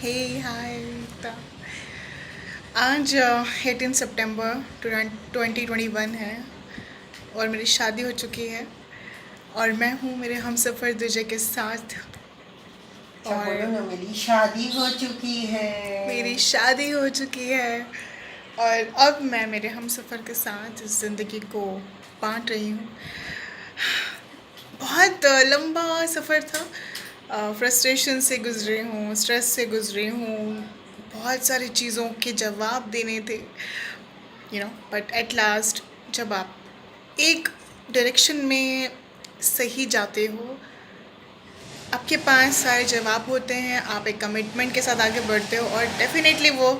हे हाय। आज 18 सितंबर 2021 है और मेरी शादी हो चुकी है और मैं हूँ मेरे हमसफ़र दूजे के साथ। अच्छा बोलो और ना, मेरी शादी हो चुकी है। मेरी शादी हो चुकी है और अब मैं मेरे हमसफ़र के साथ इस ज़िंदगी को बांट रही हूँ। बहुत लंबा सफ़र था, फ्रस्ट्रेशन से गुज़री हूँ, स्ट्रेस से गुज़री हूँ, बहुत सारी चीज़ों के जवाब देने थे, बट एट लास्ट जब आप एक डायरेक्शन में सही जाते हो, आपके पास सारे जवाब होते हैं, आप एक कमिटमेंट के साथ आगे बढ़ते हो और डेफिनेटली वो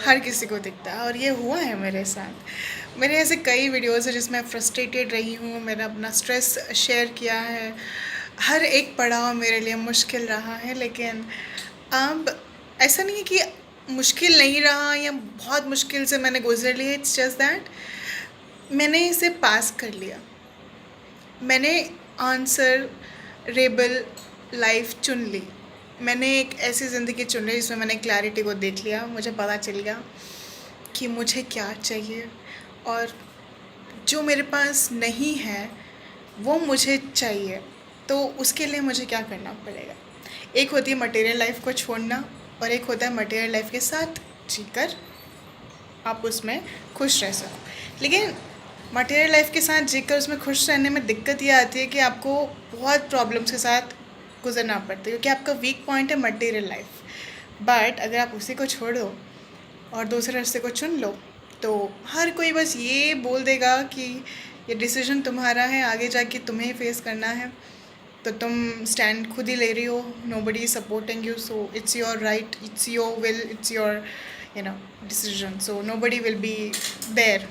हर किसी को दिखता है और ये हुआ है मेरे साथ। मेरे ऐसे कई वीडियोस हैं जिसमें फ्रस्ट्रेटेड रही हूँ, मैंने अपना स्ट्रेस शेयर किया है, हर एक पड़ाव मेरे लिए मुश्किल रहा है, लेकिन अब ऐसा नहीं है कि मुश्किल नहीं रहा या बहुत मुश्किल से मैंने गुजर लिया। इट्स जस्ट दैट मैंने इसे पास कर लिया। मैंने आंसर रेबल लाइफ चुन ली। मैंने एक ऐसी ज़िंदगी चुन ली जिसमें मैंने क्लैरिटी को देख लिया, मुझे पता चल गया कि मुझे क्या चाहिए और जो मेरे पास नहीं है वो मुझे चाहिए। तो उसके लिए मुझे क्या करना पड़ेगा? एक होती है मटेरियल लाइफ को छोड़ना और एक होता है मटेरियल लाइफ के साथ जीकर आप उसमें खुश रह सको। लेकिन मटेरियल लाइफ के साथ जीकर उसमें खुश रहने में दिक्कत ये आती है कि आपको बहुत प्रॉब्लम्स के साथ गुजरना पड़ता है, क्योंकि आपका वीक पॉइंट है मटेरियल लाइफ। बट अगर आप उसी को छोड़ो और दूसरे रास्ते को चुन लो तो हर कोई बस ये बोल देगा कि ये डिसीजन तुम्हारा है, आगे जाके तुम्हें ही फेस करना है, तो तुम स्टैंड खुद ही ले रही हो, nobody is supporting you, so it's your right, it's your will, it's your decision, so nobody will be there.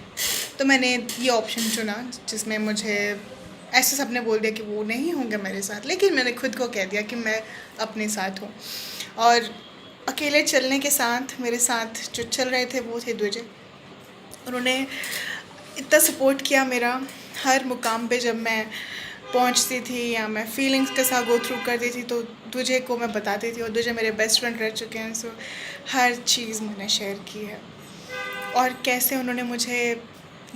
तो मैंने ये ऑप्शन चुना जिसमें मुझे ऐसे सबने बोल दिया कि वो नहीं होंगे मेरे साथ, लेकिन मैंने खुद को कह दिया कि मैं अपने साथ हूँ। और अकेले चलने के साथ मेरे साथ जो चल रहे थे वो थे दूजे। उन्होंने इतना सपोर्ट किया मेरा हर मुकाम पे, जब मैं पहुंचती थी या मैं फीलिंग्स के साथ गो थ्रू करती थी तो तुझे को मैं बताती थी, और तुझे मेरे बेस्ट फ्रेंड रह चुके हैं, सो हर चीज़ मैंने शेयर की है। और कैसे उन्होंने मुझे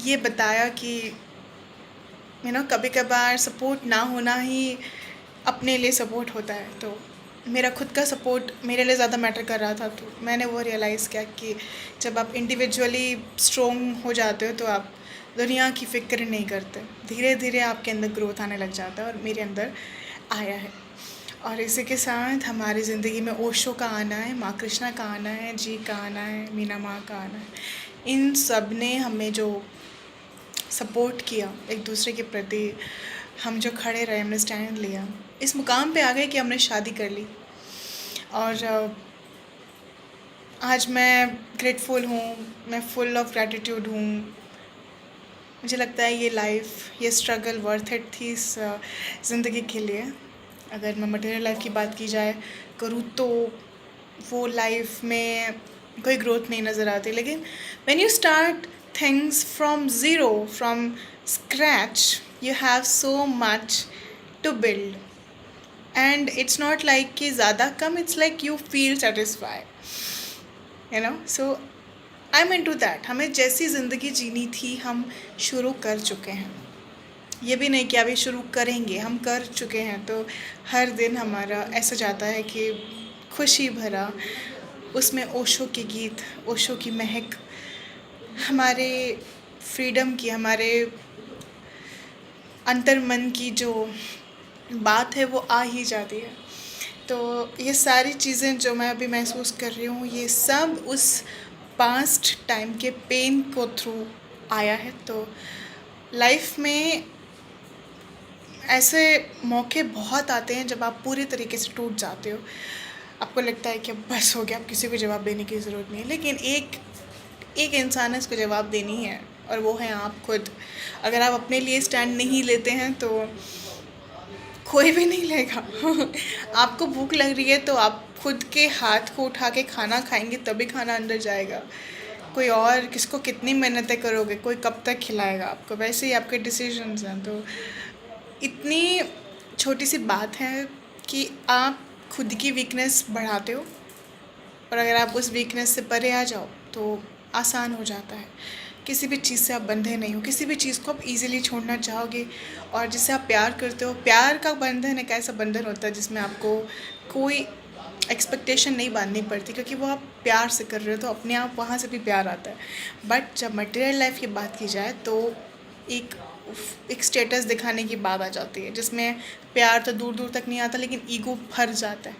ये बताया कि कभी कभार सपोर्ट ना होना ही अपने लिए सपोर्ट होता है। तो मेरा खुद का सपोर्ट मेरे लिए ज़्यादा मैटर कर रहा था, तो मैंने वो रियलाइज़ किया कि जब आप इंडिविजुअली स्ट्रोंग हो जाते हो तो आप दुनिया की फ़िक्र नहीं करते, धीरे धीरे आपके अंदर ग्रोथ आने लग जाता है और मेरे अंदर आया है। और इसी के साथ हमारी ज़िंदगी में ओशो का आना है, माँ कृष्णा का आना है, जी का आना है, मीना माँ का आना है। इन सब ने हमें जो सपोर्ट किया एक दूसरे के प्रति, हम जो खड़े रहे, हमने स्टैंड लिया, इस मुकाम पे आ गए कि हमने शादी कर ली। और आज मैं ग्रेटफुल हूँ, मैं फुल ऑफ ग्रैटिट्यूड हूँ। मुझे लगता है ये लाइफ, ये स्ट्रगल वर्थ इट थी इस ज़िंदगी के लिए। अगर मैं मटेरियल लाइफ की बात की जाए करूँ तो वो लाइफ में कोई ग्रोथ नहीं नज़र आती, लेकिन when you start things from zero, from scratch, you have so much to build, and it's not like कि ज़्यादा कम, it's like you feel satisfied, so I am into that. हमें जैसी ज़िंदगी जीनी थी हम शुरू कर चुके हैं, ये भी नहीं कि अभी शुरू करेंगे, हम कर चुके हैं। तो हर दिन हमारा ऐसा जाता है कि खुशी भरा, उसमें ओशो के गीत, ओशो की महक, हमारे फ्रीडम की, हमारे अंतर मन की जो बात है वो आ ही जाती है। तो ये सारी चीज़ें जो मैं अभी महसूस कर रही हूँ, ये सब उस पास्ट टाइम के पेन को थ्रू आया है। तो लाइफ में ऐसे मौके बहुत आते हैं जब आप पूरी तरीके से टूट जाते हो, आपको लगता है कि अब बस हो गया, अब किसी को जवाब देने की ज़रूरत नहीं है, लेकिन एक इंसान है इसको जवाब देनी है और वो है आप खुद। अगर आप अपने लिए स्टैंड नहीं लेते हैं तो कोई भी नहीं लेगा। आपको भूख लग रही है तो आप खुद के हाथ को उठा के खाना खाएंगे तभी खाना अंदर जाएगा। कोई और किसको कितनी मेहनतें करोगे, कोई कब तक खिलाएगा आपको? वैसे ही आपके डिसीजंस हैं। तो इतनी छोटी सी बात है कि आप खुद की वीकनेस बढ़ाते हो और अगर आप उस वीकनेस से परे आ जाओ तो आसान हो जाता है। किसी भी चीज़ से आप बंधे नहीं हो, किसी भी चीज़ को आप इजीली छोड़ना चाहोगे। और जिससे आप प्यार करते हो, प्यार का बंधन एक ऐसा बंधन होता है जिसमें आपको कोई एक्सपेक्टेशन नहीं बांधनी पड़ती, क्योंकि वो आप प्यार से कर रहे हो तो अपने आप वहाँ से भी प्यार आता है। बट जब मटेरियल लाइफ की बात की जाए तो एक एक स्टेटस दिखाने की बात आ जाती है, जिसमें प्यार तो दूर दूर तक नहीं आता लेकिन ईगो भर जाता है।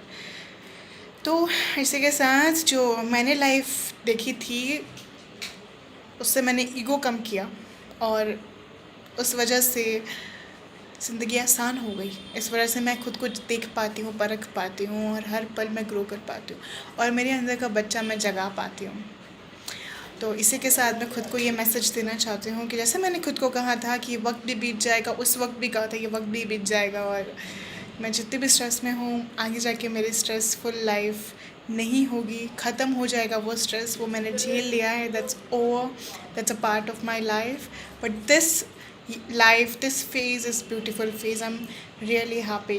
तो इसी के साथ जो मैंने लाइफ देखी थी उससे मैंने ईगो कम किया, और उस वजह से ज़िंदगी आसान हो गई। इस वजह से मैं खुद को देख पाती हूँ, परख पाती हूँ, और हर पल मैं ग्रो कर पाती हूँ, और मेरे अंदर का बच्चा मैं जगा पाती हूँ। तो इसी के साथ मैं खुद को ये मैसेज देना चाहती हूँ कि जैसे मैंने खुद को कहा था कि वक्त भी बीत जाएगा, उस वक्त भी कहा था कि वक्त भी बीत जाएगा, और मैं जितनी भी स्ट्रेस में हूँ आगे जाके मेरी स्ट्रेसफुल लाइफ नहीं होगी, ख़त्म हो जाएगा वो स्ट्रेस। वो मैंने झेल लिया है, that's over, that's a part of my life. But this life, this phase is beautiful phase. I'm really happy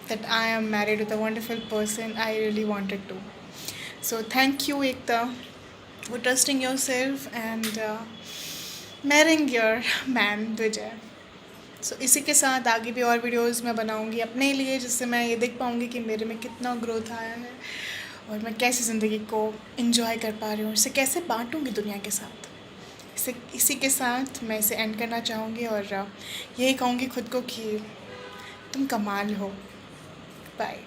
that I am married with a wonderful person I really wanted to. So thank you Ekta for trusting yourself and marrying your man Vijay. सो इसी के साथ आगे भी और videos मैं बनाऊंगी अपने लिए, जिससे मैं ये देख पाऊंगी कि मेरे में कितना ग्रोथ आया है और मैं कैसे ज़िंदगी को एंजॉय कर पा रही हूँ, इसे कैसे बांटूंगी दुनिया के साथ। इसी के साथ मैं इसे एंड करना चाहूँगी और यही कहूँगी खुद को कि तुम कमाल हो। बाय।